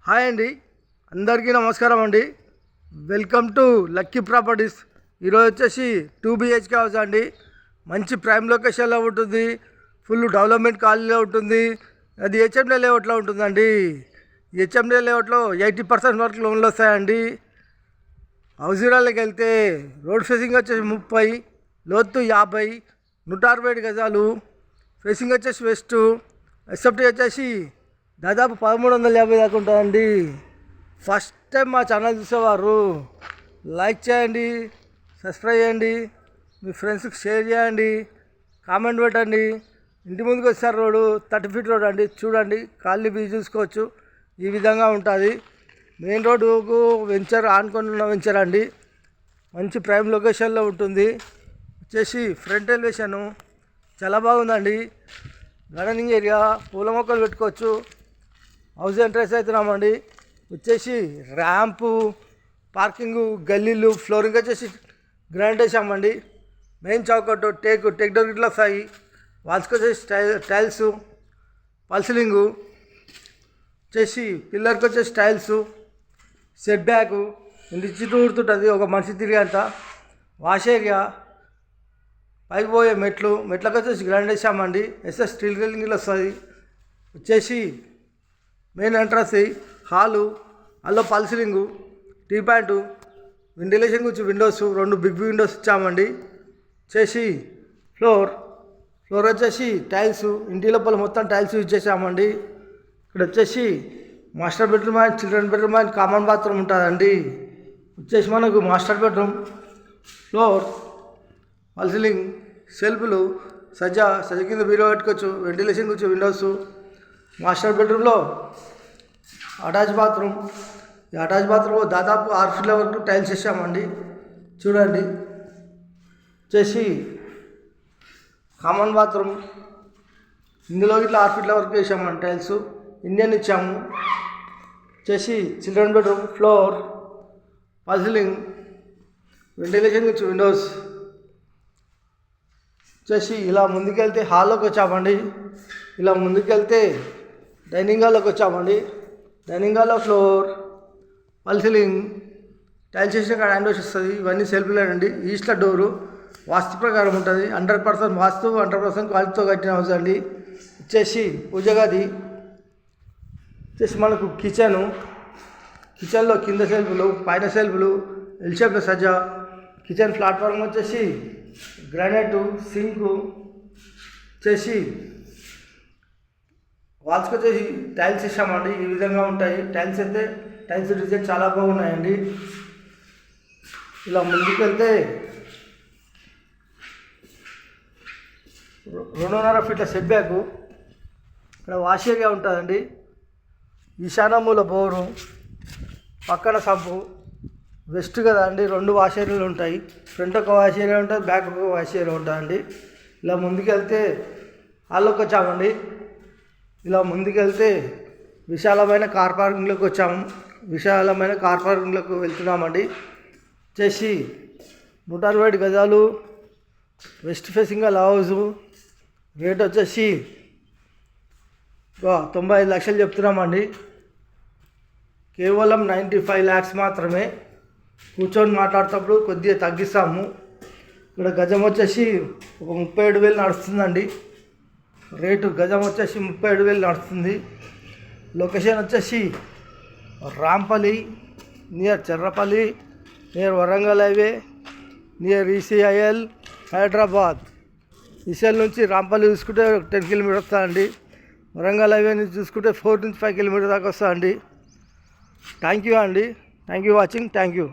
Hi అండి, అందరికీ నమస్కారం అండి. Welcome to lucky properties. ఈరోజు వచ్చేసి 2 BHK హౌస్ అండి. మంచి ప్రైమ్ లొకేషన్లో ఉంటుంది, ఫుల్ డెవలప్మెంట్ కాలనీలో ఉంటుంది. అది హెచ్ఎండే లేఅవుట్లో ఉంటుందండి. హెచ్ఎండే లేఅవుట్లో 80% వరకు లోన్లు వస్తాయండి. హౌజీరాల్లోకి వెళ్తే రోడ్ ఫేసింగ్ వచ్చేసి 30, లోతు 50, 160 గజాలు. ఫేసింగ్ వచ్చేసి వెస్ట్, ఎస్ఎఫ్టీ వచ్చేసి దాదాపు 1350 దాకా ఉంటుందండి. ఫస్ట్ టైం మా ఛానల్ చూసేవారు లైక్ చేయండి, సబ్స్క్రైబ్ చేయండి, మీ ఫ్రెండ్స్కి షేర్ చేయండి, కామెంట్ పెట్టండి. ఇంటి ముందుకు వచ్చారు రోడ్డు 30 feet రోడ్ అండి. చూడండి, కాలనీ వ్యూ చూసుకోవచ్చు. ఈ విధంగా ఉంటుంది. మెయిన్ రోడ్డుకు వెంచర్ ఆనుకొని ఉన్న వెంచర్ అండి. మంచి ప్రైమ్ లొకేషన్లో ఉంటుంది. వచ్చేసి ఫ్రంట్ ఎలివేషను చాలా బాగుందండి. గార్డెనింగ్ ఏరియా, పూల మొక్కలు పెట్టుకోవచ్చు. హౌస్ ఎంట్రెన్స్ అవుతున్నామండి. వచ్చేసి ర్యాంపు, పార్కింగు, గల్లీలు, ఫ్లోరింగ్ వచ్చేసి గ్రాండ్ వేసామండి. మెయిన్ చౌకట్టు టేక్ డోర్ ఇట్లా వస్తాయి. వాల్స్కి వచ్చేసి టైల్స్, పల్సిలింగు వచ్చేసి పిల్లర్కి వచ్చేసి టైల్స్, సెట్ బ్యాకు, ఇంటి చుట్టూ ఊరుతుంటుంది ఒక మనిషి తిరిగేంత. వాష్ ఏరియా, పైకి పోయే మెట్లకు వచ్చేసి గ్రాండ్ వేసామండి. ఎస్ఎస్ స్టీల్ గల్లింగ్లో వస్తుంది. వచ్చేసి మెయిన్ ఎంట్రన్స్ హాలు, అల్లో పల్సిలింగు, టీ పాయింటు, వెంటిలేషన్ గురించి విండోస్ 2 బిగ్ విండోస్ ఇచ్చామండి. చేసి ఫ్లోర్ వచ్చేసి టైల్స్, ఇంటి లోపల మొత్తం టైల్స్ యూజ్ చేసామండి. ఇక్కడ వచ్చేసి master bedroom and children bedroom and common bathroom ఉంటుందండి. వచ్చేసి మనకు మాస్టర్ బెడ్రూమ్, ఫ్లోర్, పల్సిలింగ్, సెల్ఫ్లు, సజ్జ కింద బీరో పెట్టుకోవచ్చు. వెంటిలేషన్ గురించి విండోస్. మాస్టర్ బెడ్రూమ్లో అటాచ్ బాత్రూమ్. ఈ అటాచ్ బాత్రూమ్ దాదాపు 6 feet వరకు టైల్స్ వేసామండి. చూడండి, వచ్చేసి కామన్ బాత్రూమ్, ఇందులో ఇట్లా 6 feet వరకు వేసామండి టైల్స్. ఇండియన్ ఇచ్చాము. వచ్చేసి children bedroom, floor, puzzling, ventilation గురించి విండోస్. వచ్చేసి ఇలా ముందుకెళ్తే హాల్లోకి వచ్చామండి. ఇలా ముందుకెళ్తే డైనింగ్ హాల్లోకి వచ్చామండి. డైనింగ్ హాల్లో ఫ్లోర్, పల్సిలింగ్, టైల్స్ వేసిన కాడ హ్యాండ్ వాష్ వస్తుంది. ఇవన్నీ సెల్ఫ్లేనండి. ఈస్ట్లో డోరు వాస్తు ప్రకారం ఉంటుంది. 100% వాస్తు, 100% క్వాలిటీతో కట్టిన హౌస్ అండి. వచ్చేసి పూజ గది, వచ్చేసి మనకు కిచెన్లో కింద సెల్ఫ్లు, పైన సెల్ఫ్లు, ఎల్ షేప్లో సజ్జా. కిచెన్ ప్లాట్ఫామ్ వచ్చేసి గ్రానైటు, సింకు. వచ్చేసి వాల్స్కి వచ్చేసి టైల్స్ ఇస్తామండి. ఈ విధంగా ఉంటాయి టైల్స్. అయితే టైల్స్ డిజైన్ చాలా బాగున్నాయండి. ఇలా ముందుకెళ్తే 2.5 feet సెట్ బ్యాకు. ఇక్కడ వాష్ ఏరియా ఉంటుందండి. ఈశాన్య మూల బోరు, పక్కన సబ్బు. వెస్ట్ కదా అండి, 2 వాష్ ఏరియాలు ఉంటాయి. ఫ్రంట్ ఒక వాష్ ఏరియా ఉంటుంది, బ్యాక్ ఒక వాష్ ఏరియా ఉంటుందండి. ఇలా ముందుకెళ్తే హాల్లోకి వచ్చామండి. ఇలా ముందుకెళ్తే విశాలమైన కార్ పార్కింగ్లోకి వచ్చాము. విశాలమైన కార్ పార్కింగ్లోకి వెళ్తున్నామండి. వచ్చేసి 160 గజాలు, వెస్ట్ ఫేసింగ్ హౌస్. రేట్ వచ్చేసి 95 లక్షలు చెప్తున్నామండి. కేవలం 95 lakhs మాత్రమే. కూర్చొని మాట్లాడేటప్పుడు కొద్దిగా తగ్గిస్తాము. ఇక్కడ గజం వచ్చేసి ఒక 37,000 నడుస్తుందండి. రేటు గజం వచ్చేసి 37,000 నడుస్తుంది. లొకేషన్ వచ్చేసి Rampalli, near Cherrapalli, near Warangal highway, near ECIL Hyderabad. ECIL నుంచి రాంపల్లి చూసుకుంటే 10 kilometers వస్తుందండి. వరంగల్ హైవే నుంచి చూసుకుంటే 4 నుంచి 5 kilometers దాకా వస్తుందండి. థ్యాంక్ యూ అండి. Thank you watching. Thank you.